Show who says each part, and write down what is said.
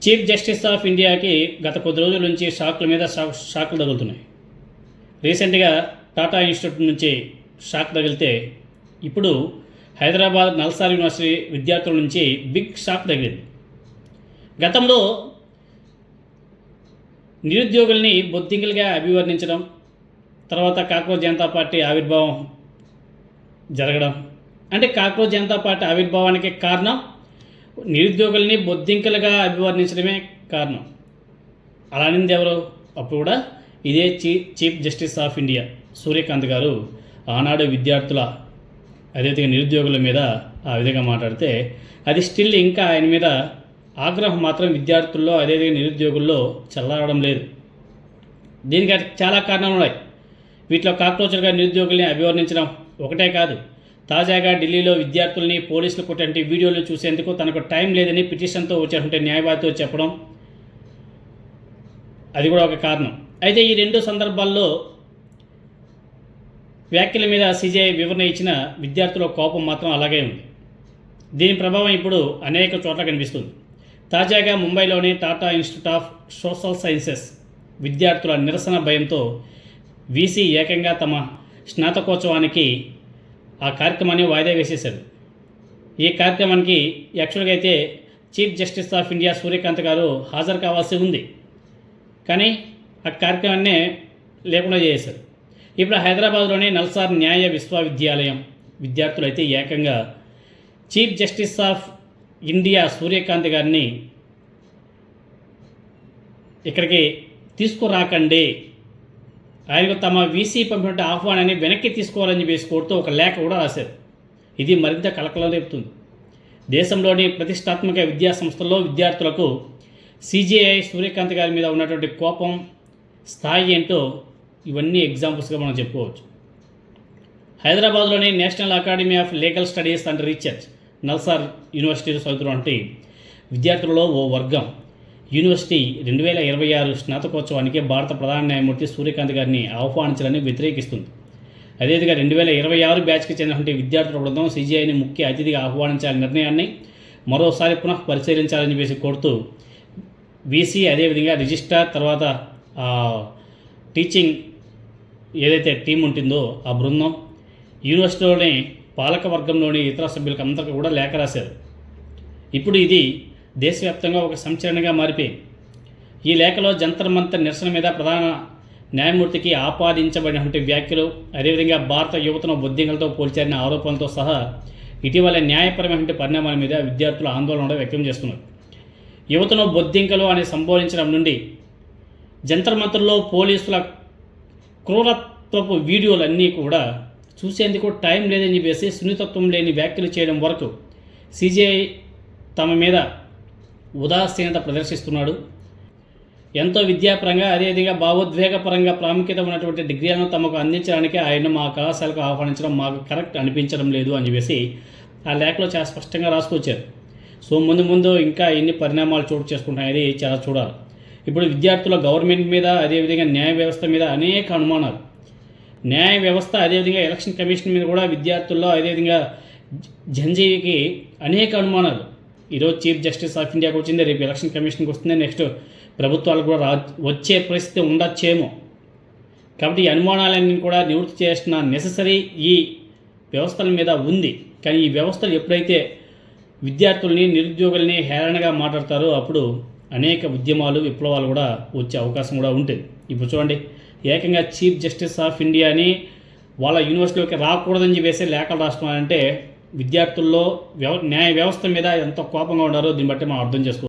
Speaker 1: Chief justice of ఇండియాకి గత కొద్ది రోజుల నుంచి షాక్ల మీద షాక్లు తగులుతున్నాయి. రీసెంట్గా టాటా ఇన్స్టిట్యూట్ నుంచి షాక్ తగిలితే ఇప్పుడు హైదరాబాద్ నల్సార్ యూనివర్సిటీ విద్యార్థుల నుంచి బిగ్ షాక్ తగిలింది. గతంలో నిరుద్యోగుల్ని బొద్దింకలుగా అభివర్ణించడం, తర్వాత కాక్రోచ్ జనతా పార్టీ ఆవిర్భావం జరగడం, అంటే కాక్రోచ్ జనతా పార్టీ ఆవిర్భావానికి కారణం నిరుద్యోగుల్ని బొద్దింకలుగా అభివర్ణించడమే కారణం. అలా అనింది ఎవరు? అప్పుడు కూడా ఇదే chief justice of India Suryakant గారు ఆనాడు విద్యార్థుల అదేవిధంగా నిరుద్యోగుల మీద ఆ విధంగా మాట్లాడితే అది స్టిల్ ఇంకా ఆయన మీద ఆగ్రహం మాత్రం విద్యార్థుల్లో అదేవిధంగా నిరుద్యోగుల్లో చల్లారడం లేదు. దీనికి చాలా కారణాలు ఉన్నాయి. వీటిలో కాక్రోచ్లుగా నిరుద్యోగుల్ని అభివర్ణించడం ఒకటే కాదు, తాజాగా ఢిల్లీలో విద్యార్థుల్ని పోలీసులు కొట్టే వీడియోలు చూసేందుకు తనకు టైం లేదని పిటిషన్తో వచ్చేటువంటి న్యాయవాదితో చెప్పడం, అది కూడా ఒక కారణం. అయితే ఈ రెండు సందర్భాల్లో వ్యాఖ్యల మీద సిజేఐ వివరణ ఇచ్చిన విద్యార్థుల కోపం మాత్రం అలాగే ఉంది. దీని ప్రభావం ఇప్పుడు అనేక చోట్ల కనిపిస్తుంది. తాజాగా ముంబైలోని Tata institute of social sciences విద్యార్థుల నిరసన భయంతో వీసీ ఏకంగా తమ స్నాతకోత్సవానికి ఆ కార్యక్రమాన్ని వాయిదా వేసేశారు. ఈ కార్యక్రమానికి యాక్చువల్గా అయితే chief justice of India Suryakant గారు హాజరు కావాల్సి ఉంది, కానీ ఆ కార్యక్రమాన్నే లేకుండా చేశారు. ఇప్పుడు హైదరాబాద్లోని నల్సార్ న్యాయ విశ్వవిద్యాలయం విద్యార్థులు అయితే ఏకంగా chief justice of India Suryakant గారిని ఇక్కడికి తీసుకురాకండి, ఆయనకు తమ వీసీ పంపినటువంటి ఆహ్వానాన్ని వెనక్కి తీసుకోవాలని చెప్పేసి కోరుతూ ఒక లేఖ కూడా రాశారు. ఇది మరింత కలకలం రేపుతుంది. దేశంలోని ప్రతిష్టాత్మక విద్యా సంస్థల్లో విద్యార్థులకు సిజేఐ సూర్యకాంత్ గారి మీద ఉన్నటువంటి కోపం స్థాయి ఏంటో ఇవన్నీ ఎగ్జాంపుల్స్గా మనం చెప్పుకోవచ్చు. హైదరాబాద్లోని national academy of legal studies and research NALSAR యూనివర్సిటీలో చదువుతున్నటువంటి విద్యార్థులలో ఓ వర్గం యూనివర్సిటీ 2026 స్నాతకోత్సవానికి భారత ప్రధాన న్యాయమూర్తి సూర్యకాంత్ గారిని ఆహ్వానించాలని వ్యతిరేకిస్తుంది. అదేవిధంగా 2026 బ్యాచ్కి చెందినటువంటి విద్యార్థుల బృందం సిజేఐని ముఖ్య అతిథిగా ఆహ్వానించాలని నిర్ణయాన్ని మరోసారి పునః పరిశీలించాలని చెప్పేసి కోరుతూ వీసీ అదేవిధంగా రిజిస్ట్రార్ తర్వాత టీచింగ్ ఏదైతే టీం ఉంటుందో ఆ బృందం యూనివర్సిటీలోని పాలకవర్గంలోని ఇతర సభ్యులకు అందరికీ కూడా లేఖ రాశారు. ఇప్పుడు ఇది దేశవ్యాప్తంగా ఒక సంచలనంగా మారిపోయింది. ఈ లేఖలో జంతర్ మంతర్ నిరసన మీద ప్రధాన న్యాయమూర్తికి ఆపాదించబడినటువంటి వ్యాఖ్యలు, అదేవిధంగా భారత యువతను బొద్దింకలతో పోల్చారనే ఆరోపణలతో సహా ఇటీవల న్యాయపరమైనటువంటి పరిణామాల మీద విద్యార్థులు ఆందోళన వ్యక్తం చేస్తున్నారు. యువతను బొద్దింకలు అని సంబోధించడం నుండి జంతర్ మంతర్లో పోలీసుల క్రూరత్వపు వీడియోలన్నీ కూడా చూసేందుకు టైం లేదని చెప్పేసి సున్నితత్వం లేని వ్యాఖ్యలు చేయడం వరకు సిజేఐ తమ మీద ఉదాసీనత ప్రదర్శిస్తున్నాడు. ఎంతో విద్యాపరంగా అదేవిధంగా భావోద్వేగపరంగా ప్రాముఖ్యత ఉన్నటువంటి డిగ్రీలను తమకు అందించడానికి ఆయన మా కళాశాలకు ఆహ్వానించడం మాకు కరెక్ట్ అనిపించడం లేదు అని చెప్పేసి ఆ లేఖలో చాలా స్పష్టంగా రాసుకొచ్చారు. సో ముందు ఇంకా ఎన్ని పరిణామాలు చోటు చేసుకుంటాయని చాలా చూడాలి. ఇప్పుడు విద్యార్థుల గవర్నమెంట్ మీద అదేవిధంగా న్యాయ వ్యవస్థ మీద అనేక అనుమానాలు, న్యాయ వ్యవస్థ అదేవిధంగా ఎలక్షన్ కమిషన్ మీద కూడా విద్యార్థుల్లో అదేవిధంగా జంజీవికి అనేక అనుమానాలు. ఈరోజు చీఫ్ జస్టిస్ ఆఫ్ ఇండియాకి వచ్చింది, రేపు ఎలక్షన్ కమిషన్కి వస్తుంది, నెక్స్ట్ ప్రభుత్వాలకు కూడా వచ్చే పరిస్థితి ఉండొచ్చేమో. కాబట్టి ఈ అనుమానాలన్నీ కూడా నివృత్తి చేసిన నెససరీ ఈ వ్యవస్థల మీద ఉంది. కానీ ఈ వ్యవస్థలు ఎప్పుడైతే విద్యార్థుల్ని నిరుద్యోగుల్ని హేళనగా మాట్లాడతారో అప్పుడు అనేక ఉద్యమాలు విప్లవాలు కూడా వచ్చే అవకాశం కూడా ఉంటుంది. ఇప్పుడు చూడండి, ఏకంగా చీఫ్ జస్టిస్ ఆఫ్ ఇండియాని వాళ్ళ యూనివర్సిటీలోకి రాకూడదని చెప్పేసి లేఖలు రాస్తున్నారంటే విద్యార్థుల్లో న్యాయ వ్యవస్థ మీద ఎంత కోపంగా ఉన్నారో దీన్ని బట్టి మనం అర్థం చేసుకోవచ్చు.